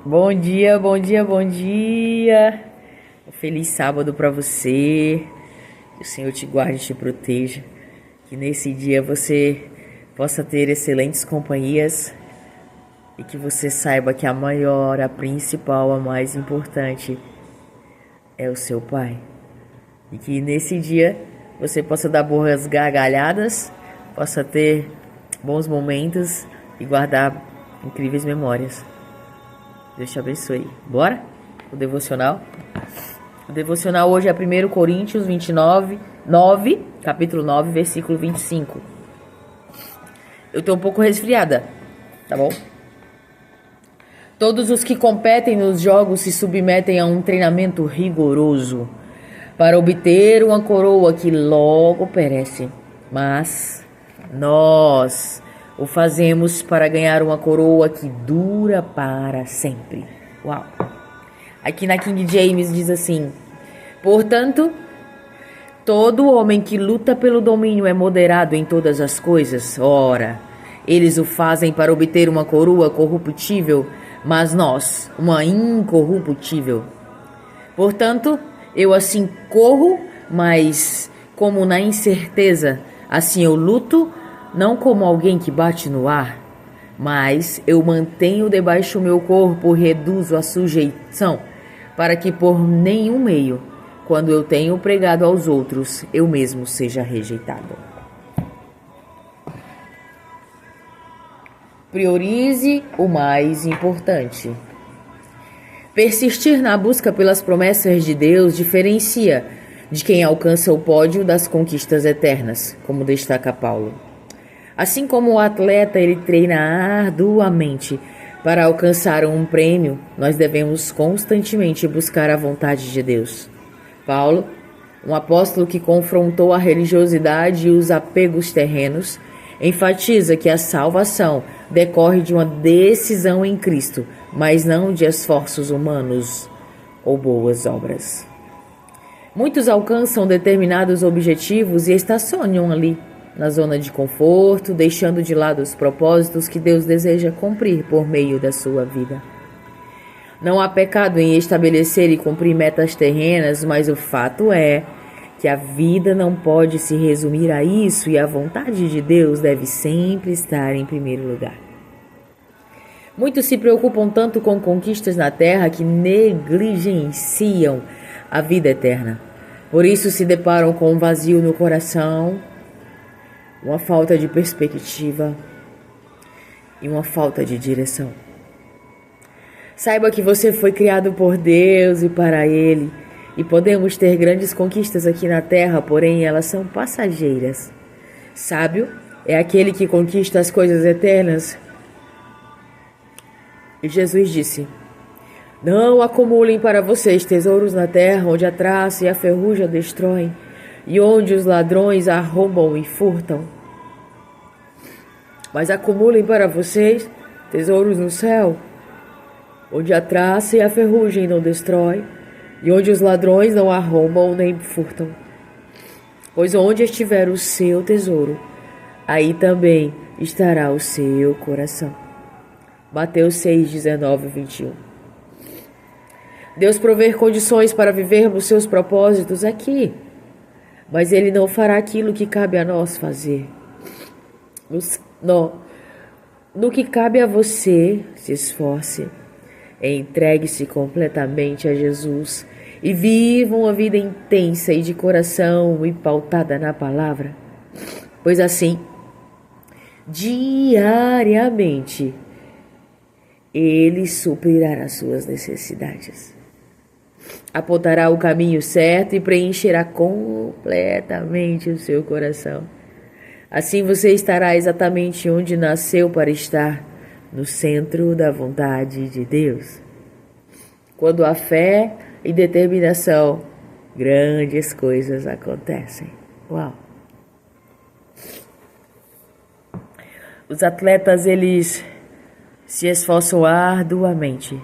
Bom dia, bom dia, bom dia. Um feliz sábado para você. Que o Senhor te guarde e te proteja. Que nesse dia você possa ter excelentes companhias e que você saiba que a maior, a principal, a mais importante é o seu Pai. E que nesse dia você possa dar boas gargalhadas, possa ter bons momentos e guardar incríveis memórias. Deus te abençoe. Bora? O devocional? O devocional hoje é 1 Coríntios 9, capítulo 9, versículo 25. Eu tô um pouco resfriada, tá bom? Todos os que competem nos jogos se submetem a um treinamento rigoroso para obter uma coroa que logo perece. Mas nós o fazemos para ganhar uma coroa que dura para sempre. Uau! Aqui na King James diz assim: portanto, todo homem que luta pelo domínio é moderado em todas as coisas. Ora, eles o fazem para obter uma coroa corruptível, mas nós, uma incorruptível. Portanto, eu assim corro, mas como na incerteza, assim eu luto, não como alguém que bate no ar, mas eu mantenho debaixo o meu corpo, reduzo a sujeição, para que por nenhum meio, quando eu tenho pregado aos outros, eu mesmo seja rejeitado. Priorize o mais importante. Persistir na busca pelas promessas de Deus diferencia de quem alcança o pódio das conquistas eternas, como destaca Paulo. Assim como o atleta ele treina arduamente para alcançar um prêmio, nós devemos constantemente buscar a vontade de Deus. Paulo, um apóstolo que confrontou a religiosidade e os apegos terrenos, enfatiza que a salvação decorre de uma decisão em Cristo, mas não de esforços humanos ou boas obras. Muitos alcançam determinados objetivos e estacionam ali, na zona de conforto, deixando de lado os propósitos que Deus deseja cumprir por meio da sua vida. Não há pecado em estabelecer e cumprir metas terrenas, mas o fato é que a vida não pode se resumir a isso e a vontade de Deus deve sempre estar em primeiro lugar. Muitos se preocupam tanto com conquistas na terra que negligenciam a vida eterna. Por isso se deparam com um vazio no coração, uma falta de perspectiva e uma falta de direção. Saiba que você foi criado por Deus e para Ele, e podemos ter grandes conquistas aqui na terra, porém elas são passageiras. Sábio é aquele que conquista as coisas eternas. E Jesus disse: não acumulem para vocês tesouros na terra, onde a traça e a ferrugem destroem, e onde os ladrões arrombam e furtam. Mas acumulem para vocês tesouros no céu, onde a traça e a ferrugem não destrói, e onde os ladrões não arrombam nem furtam. Pois onde estiver o seu tesouro, aí também estará o seu coração. Mateus 6, 19 e 21. Deus provê condições para vivermos seus propósitos aqui, mas Ele não fará aquilo que cabe a nós fazer. No que cabe a você, se esforce, entregue-se completamente a Jesus e viva uma vida intensa e de coração e pautada na palavra, pois assim, diariamente, Ele suprirá as suas necessidades. Apontará o caminho certo e preencherá completamente o seu coração. Assim você estará exatamente onde nasceu para estar, no centro da vontade de Deus. Quando há fé e determinação, grandes coisas acontecem. Uau! Os atletas, eles se esforçam arduamente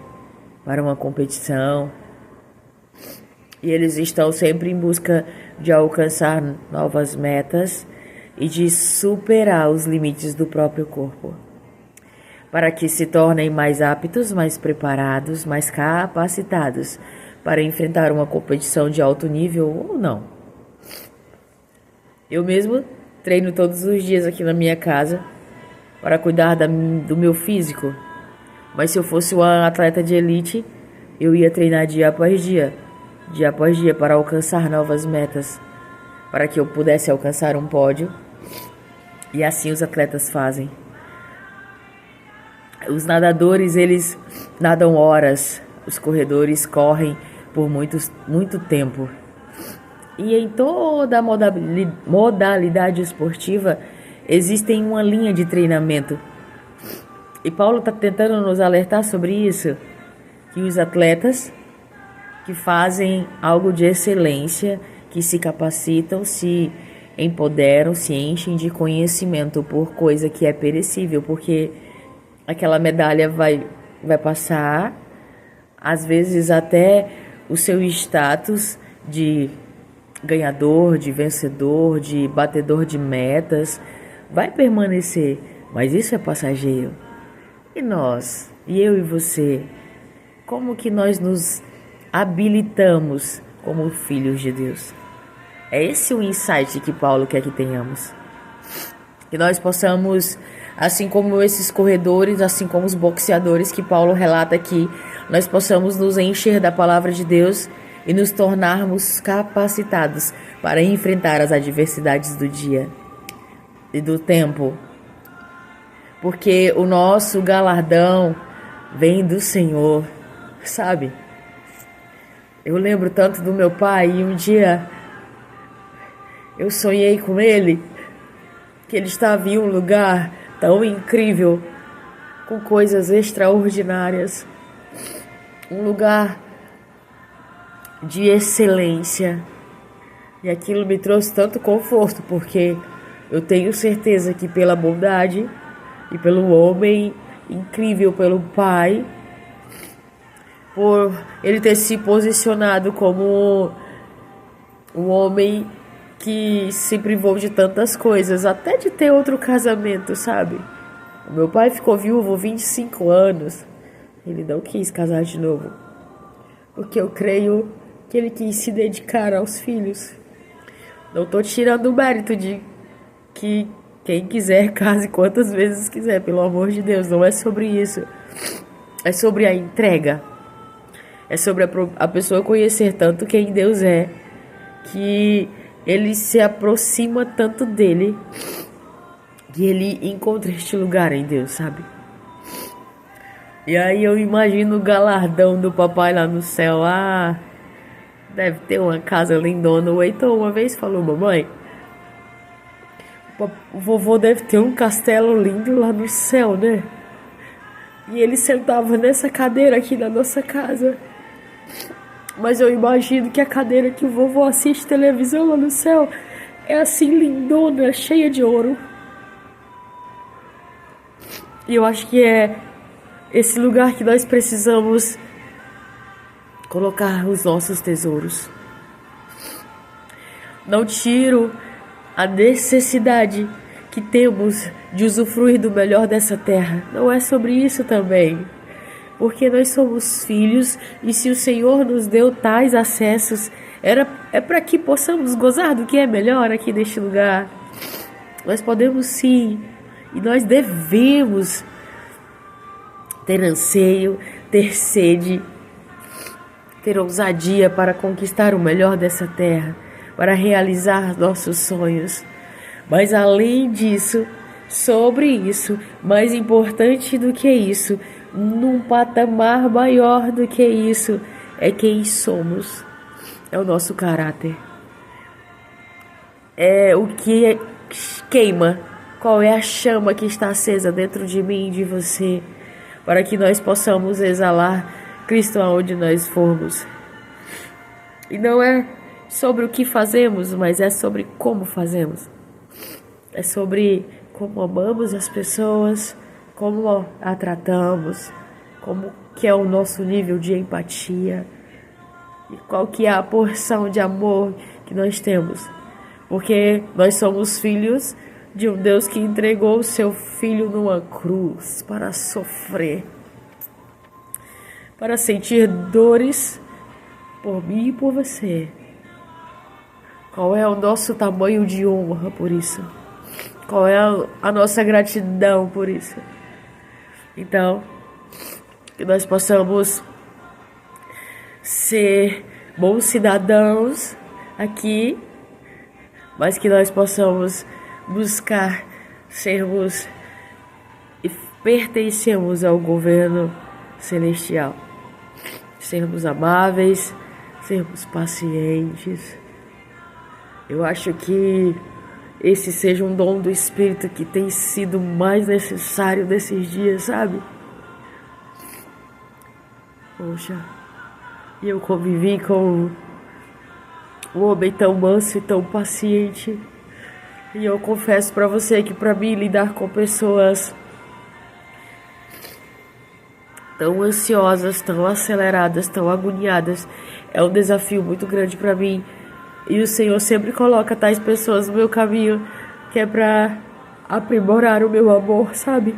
para uma competição, e eles estão sempre em busca de alcançar novas metas e de superar os limites do próprio corpo. para que se tornem mais aptos, mais preparados, mais capacitados para enfrentar uma competição de alto nível ou não. Eu mesmo treino todos os dias aqui na minha casa para cuidar do meu físico, mas se eu fosse uma atleta de elite, eu ia treinar dia após dia para alcançar novas metas, para que eu pudesse alcançar um pódio. E assim os atletas fazem. Os nadadores, eles nadam horas, os corredores correm por muito tempo. E em toda modalidade esportiva existem uma linha de treinamento. E Paulo está tentando nos alertar sobre isso, que os atletas que fazem algo de excelência, que se capacitam, se empoderam, se enchem de conhecimento por coisa que é perecível, porque aquela medalha vai passar, às vezes até o seu status de ganhador, de vencedor, de batedor de metas, vai permanecer, mas isso é passageiro. E nós, e eu e você, como que nós nos habilitamos como filhos de Deus? É esse o insight que Paulo quer que tenhamos. Que nós possamos, assim como esses corredores, assim como os boxeadores que Paulo relata aqui, nós possamos nos encher da palavra de Deus e nos tornarmos capacitados para enfrentar as adversidades do dia e do tempo. Porque o nosso galardão vem do Senhor, sabe? Eu lembro tanto do meu pai e um dia eu sonhei com ele, que ele estava em um lugar tão incrível, com coisas extraordinárias, um lugar de excelência, e aquilo me trouxe tanto conforto, porque eu tenho certeza que pela bondade e pelo homem incrível, pelo pai, por ele ter se posicionado como um homem que se privou de tantas coisas, até de ter outro casamento, sabe? O meu pai ficou viúvo 25 anos. Ele não quis casar de novo, porque eu creio que ele quis se dedicar aos filhos. Não tô tirando o mérito de que quem quiser case quantas vezes quiser, pelo amor de Deus. Não é sobre isso. É sobre a entrega. É sobre a pessoa conhecer tanto quem Deus é, que ele se aproxima tanto dele, que ele encontra este lugar em Deus, sabe? E aí eu imagino o galardão do papai lá no céu. Ah, deve ter uma casa lindona. O Heitor uma vez falou: mamãe, o vovô deve ter um castelo lindo lá no céu, né? E ele sentava nessa cadeira aqui na nossa casa. Mas eu imagino que a cadeira que o vovô assiste televisão lá no céu é assim lindona, cheia de ouro. E eu acho que é esse lugar que nós precisamos colocar os nossos tesouros. Não tiro a necessidade que temos de usufruir do melhor dessa terra. Não é sobre isso também. Porque nós somos filhos, e se o Senhor nos deu tais acessos, é para que possamos gozar do que é melhor aqui neste lugar. Nós podemos sim, e nós devemos ter anseio, ter sede, ter ousadia para conquistar o melhor dessa terra, para realizar nossos sonhos. Mas além disso, sobre isso, mais importante do que isso, num patamar maior do que isso, é quem somos, é o nosso caráter, é o que queima, qual é a chama que está acesa dentro de mim e de você, para que nós possamos exalar Cristo aonde nós formos. E não é sobre o que fazemos, mas é sobre como fazemos, é sobre como amamos as pessoas, como a tratamos, como que é o nosso nível de empatia e qual que é a porção de amor que nós temos. Porque nós somos filhos de um Deus que entregou o seu Filho numa cruz para sofrer, para sentir dores por mim e por você. Qual é o nosso tamanho de honra por isso? Qual é a nossa gratidão por isso? Então, que nós possamos ser bons cidadãos aqui, mas que nós possamos buscar sermos e pertencermos ao governo celestial. Sermos amáveis, sermos pacientes. Eu acho que esse seja um dom do Espírito que tem sido mais necessário nesses dias, sabe? Poxa, eu convivi com um homem tão manso e tão paciente. E eu confesso pra você que pra mim lidar com pessoas tão ansiosas, tão aceleradas, tão agoniadas, é um desafio muito grande pra mim. E o Senhor sempre coloca tais pessoas no meu caminho, que é pra aprimorar o meu amor, sabe?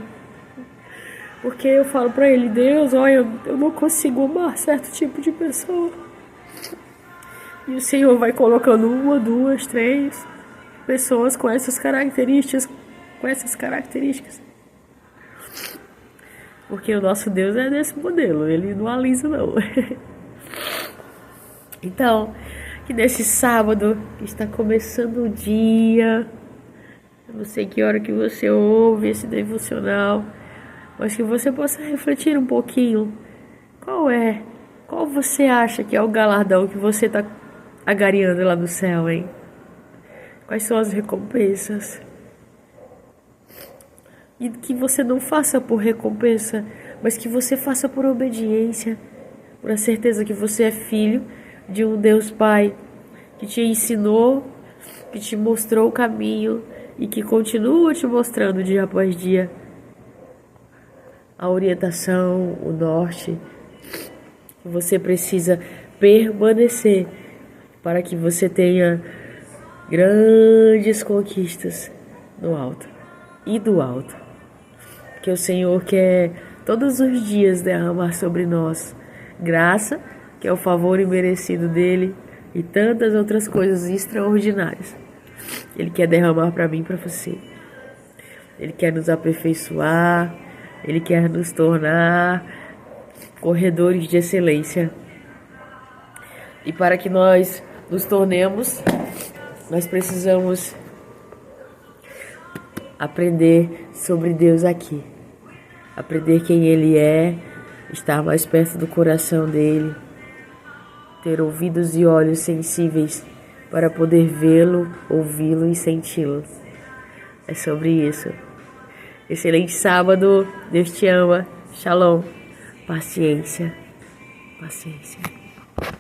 Porque eu falo pra Ele, Deus, olha, eu não consigo amar certo tipo de pessoa. E o Senhor vai colocando 1, 2, 3 pessoas com essas características, Porque o nosso Deus é desse modelo, Ele não alisa não. Então, que nesse sábado está começando o dia, eu não sei que hora que você ouve esse devocional, mas que você possa refletir um pouquinho. Qual você acha que é o galardão que você está agariando lá no céu, hein? Quais são as recompensas? E que você não faça por recompensa, mas que você faça por obediência, por a certeza que você é filho de um Deus Pai que te ensinou, que te mostrou o caminho e que continua te mostrando dia após dia a orientação, o norte que você precisa permanecer para que você tenha grandes conquistas no alto e do alto. Que o Senhor quer todos os dias derramar sobre nós graça, que é o favor imerecido dele, e tantas outras coisas extraordinárias. Ele quer derramar para mim e para você. Ele quer nos aperfeiçoar, Ele quer nos tornar corredores de excelência. E para que nós nos tornemos, nós precisamos aprender sobre Deus aqui. Aprender quem Ele é, estar mais perto do coração dEle, ter ouvidos e olhos sensíveis para poder vê-lo, ouvi-lo e senti-lo. É sobre isso. Excelente sábado, Deus te ama, Shalom, paciência, paciência.